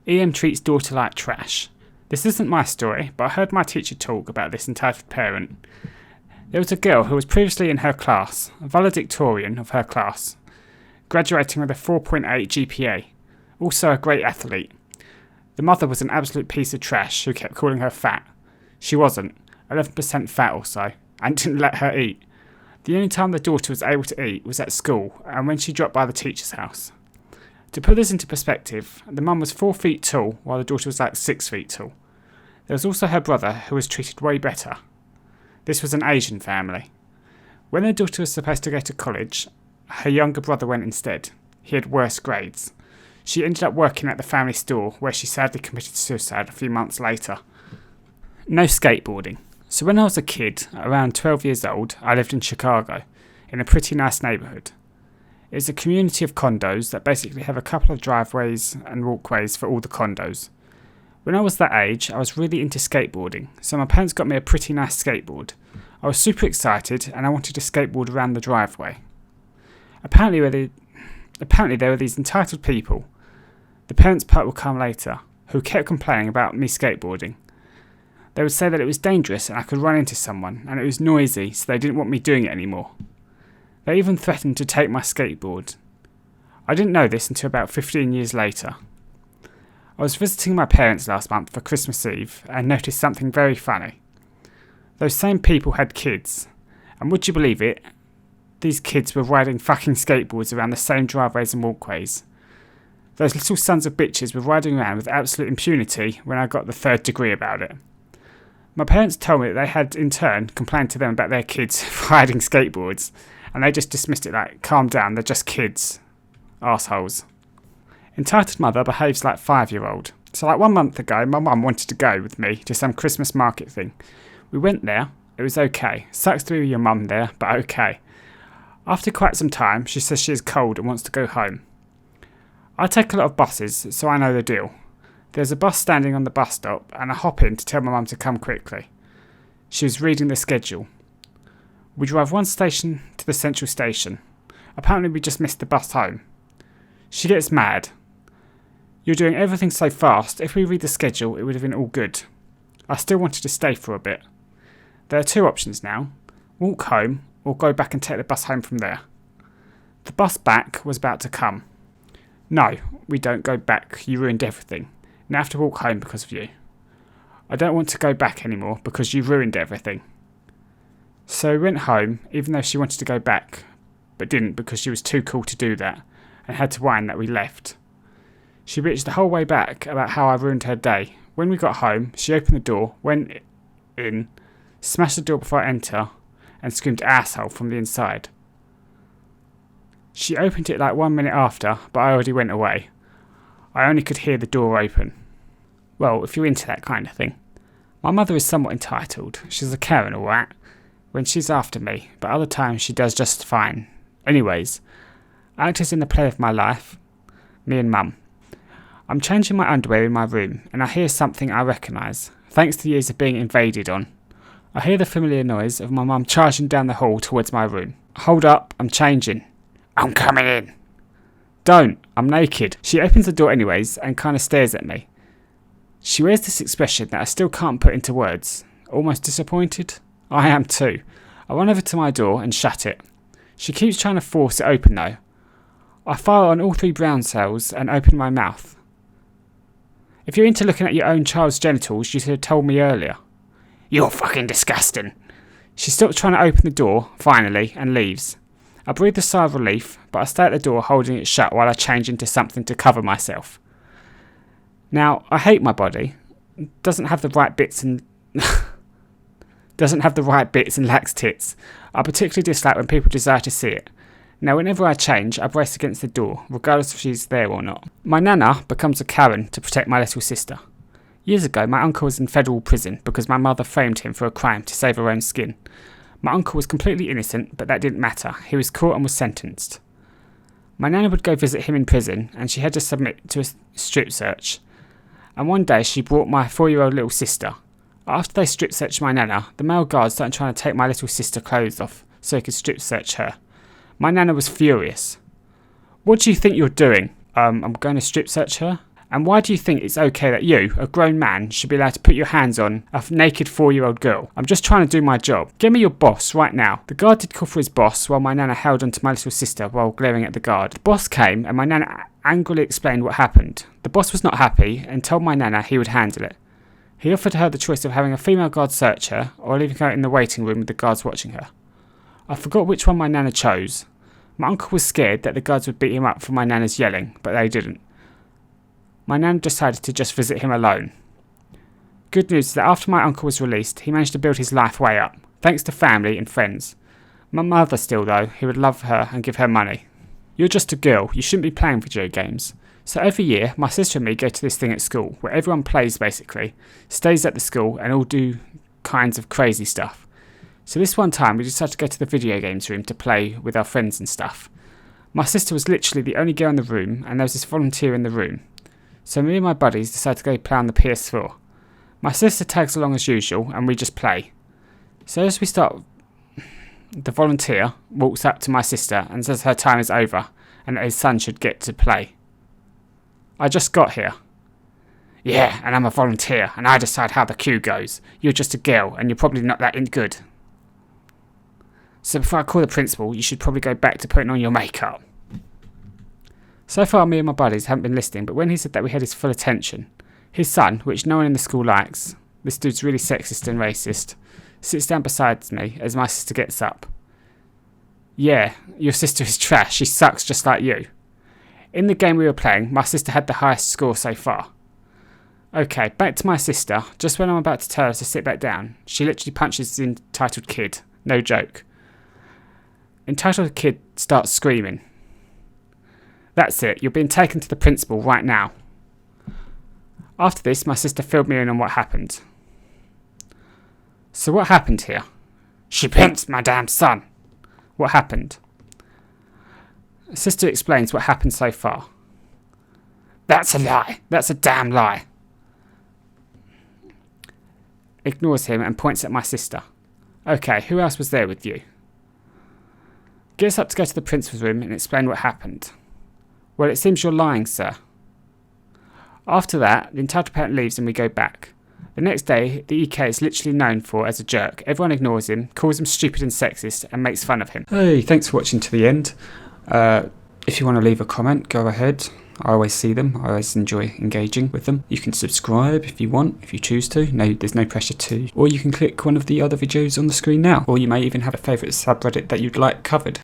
EM treats daughter like trash. This isn't my story, but I heard my teacher talk about this entitled parent. There was a girl who was previously in her class, a valedictorian of her class, graduating with a 4.8 GPA, also a great athlete. The mother was an absolute piece of trash who kept calling her fat. She wasn't, 11% fat or so, and didn't let her eat. The only time the daughter was able to eat was at school and when she dropped by the teacher's house. To put this into perspective, the mum was 4 feet tall while the daughter was like 6 feet tall. There was also her brother who was treated way better. This was an Asian family. When their daughter was supposed to go to college, her younger brother went instead. He had worse grades. She ended up working at the family store where she sadly committed suicide a few months later. No skateboarding. So when I was a kid, around 12 years old, I lived in Chicago, in a pretty nice neighbourhood. It's a community of condos that basically have a couple of driveways and walkways for all the condos. When I was that age, I was really into skateboarding, so my parents got me a pretty nice skateboard. I was super excited and I wanted to skateboard around the driveway. Apparently there were these entitled people, the parents part will come later, who kept complaining about me skateboarding. They would say that it was dangerous and I could run into someone, and it was noisy, so they didn't want me doing it anymore. They even threatened to take my skateboard. I didn't know this until about 15 years later. I was visiting my parents last month for Christmas Eve and noticed something very funny. Those same people had kids, and would you believe it, these kids were riding fucking skateboards around the same driveways and walkways. Those little sons of bitches were riding around with absolute impunity when I got the 3rd degree about it. My parents told me that they had in turn complained to them about their kids riding skateboards, and they just dismissed it like, calm down, they're just kids. Arseholes. Entitled mother behaves like 5-year-old. So like 1 month ago, my mum wanted to go with me to some Christmas market thing. We went there, it was okay. Sucks to be with your mum there, but okay. After quite some time, she says she is cold and wants to go home. I take a lot of buses, so I know the deal. There's a bus standing on the bus stop, and I hop in to tell my mum to come quickly. She was reading the schedule. We drive 1 station to the central station. Apparently we just missed the bus home. She gets mad. You're doing everything so fast, if we read the schedule it would have been all good. I still wanted to stay for a bit. There are 2 options now. Walk home, or go back and take the bus home from there. The bus back was about to come. No, we don't go back, you ruined everything. Now I have to walk home because of you. I don't want to go back anymore because you ruined everything. So we went home, even though she wanted to go back, but didn't because she was too cool to do that, and had to whine that we left. She bitched the whole way back about how I ruined her day. When we got home, she opened the door, went in, smashed the door before I enter, and screamed asshole from the inside. She opened it like 1 minute after, but I already went away. I only could hear the door open. Well, if you're into that kind of thing. My mother is somewhat entitled. She's a Karen, alright, when she's after me, but other times she does just fine. Anyways, actors in the play of my life, me and Mum. I'm changing my underwear in my room, and I hear something I recognise, thanks to years of being invaded on. I hear the familiar noise of my mum charging down the hall towards my room. Hold up, I'm changing. I'm coming in. Don't, I'm naked. She opens the door anyways and kind of stares at me. She wears this expression that I still can't put into words. Almost disappointed? I am too. I run over to my door and shut it. She keeps trying to force it open though. I fire on all 3 brown cells and open my mouth. If you're into looking at your own child's genitals, you should have told me earlier. You're fucking disgusting. She stops trying to open the door, finally, and leaves. I breathe a sigh of relief, but I stay at the door holding it shut while I change into something to cover myself. Now, I hate my body. It doesn't have the right bits and lacks tits. I particularly dislike when people desire to see it. Now, whenever I change, I brace against the door, regardless if she's there or not. My nana becomes a Karen to protect my little sister. Years ago, my uncle was in federal prison because my mother framed him for a crime to save her own skin. My uncle was completely innocent, but that didn't matter. He was caught and was sentenced. My nana would go visit him in prison, and she had to submit to a strip search. And one day, she brought my 4-year-old little sister. After they strip searched my nana, the male guards started trying to take my little sister clothes off so he could strip search her. My nana was furious. What do you think you're doing? I'm going to strip search her. And why do you think it's okay that you, a grown man, should be allowed to put your hands on a naked 4-year-old girl? I'm just trying to do my job. Give me your boss right now. The guard did call for his boss while my nana held onto my little sister while glaring at the guard. The boss came and my nana angrily explained what happened. The boss was not happy and told my nana he would handle it. He offered her the choice of having a female guard search her or leaving her in the waiting room with the guards watching her. I forgot which one my nana chose. My uncle was scared that the guards would beat him up for my nana's yelling, but they didn't. My nan decided to just visit him alone. Good news is that after my uncle was released, he managed to build his life way up, thanks to family and friends. My mother still though, he would love her and give her money. You're just a girl, you shouldn't be playing video games. So every year, my sister and me go to this thing at school, where everyone plays basically, stays at the school and all do kinds of crazy stuff. So this one time we decided to go to the video games room to play with our friends and stuff. My sister was literally the only girl in the room and there was this volunteer in the room. So me and my buddies decided to go play on the PS4. My sister tags along as usual and we just play. So as we start, the volunteer walks up to my sister and says her time is over and that his son should get to play. I just got here. Yeah, and I'm a volunteer and I decide how the queue goes. You're just a girl and you're probably not that good. So before I call the principal, you should probably go back to putting on your makeup. So far, me and my buddies haven't been listening, but when he said that we had his full attention, his son, which no one in the school likes, this dude's really sexist and racist, sits down beside me as my sister gets up. Yeah, your sister is trash, she sucks just like you. In the game we were playing, my sister had the highest score so far. Okay, back to my sister. Just when I'm about to tell her to sit back down, she literally punches the entitled kid. No joke. Entitled kid starts screaming. That's it, you're being taken to the principal right now. After this, my sister filled me in on what happened. So what happened here? She pimped my damn son. What happened? Sister explains what happened so far. That's a lie. That's a damn lie. Ignores him and points at my sister. Okay, who else was there with you? Gets up to go to the principal's room and explain what happened. Well, it seems you're lying, sir. After that, the entitled parent leaves and we go back. The next day, the EK is literally known for as a jerk. Everyone ignores him, calls him stupid and sexist, and makes fun of him. Hey, thanks for watching to the end. If you want to leave a comment, go ahead. I always see them. I always enjoy engaging with them. You can subscribe if you want, if you choose to. No, there's no pressure to. Or you can click one of the other videos on the screen now. Or you may even have a favourite subreddit that you'd like covered.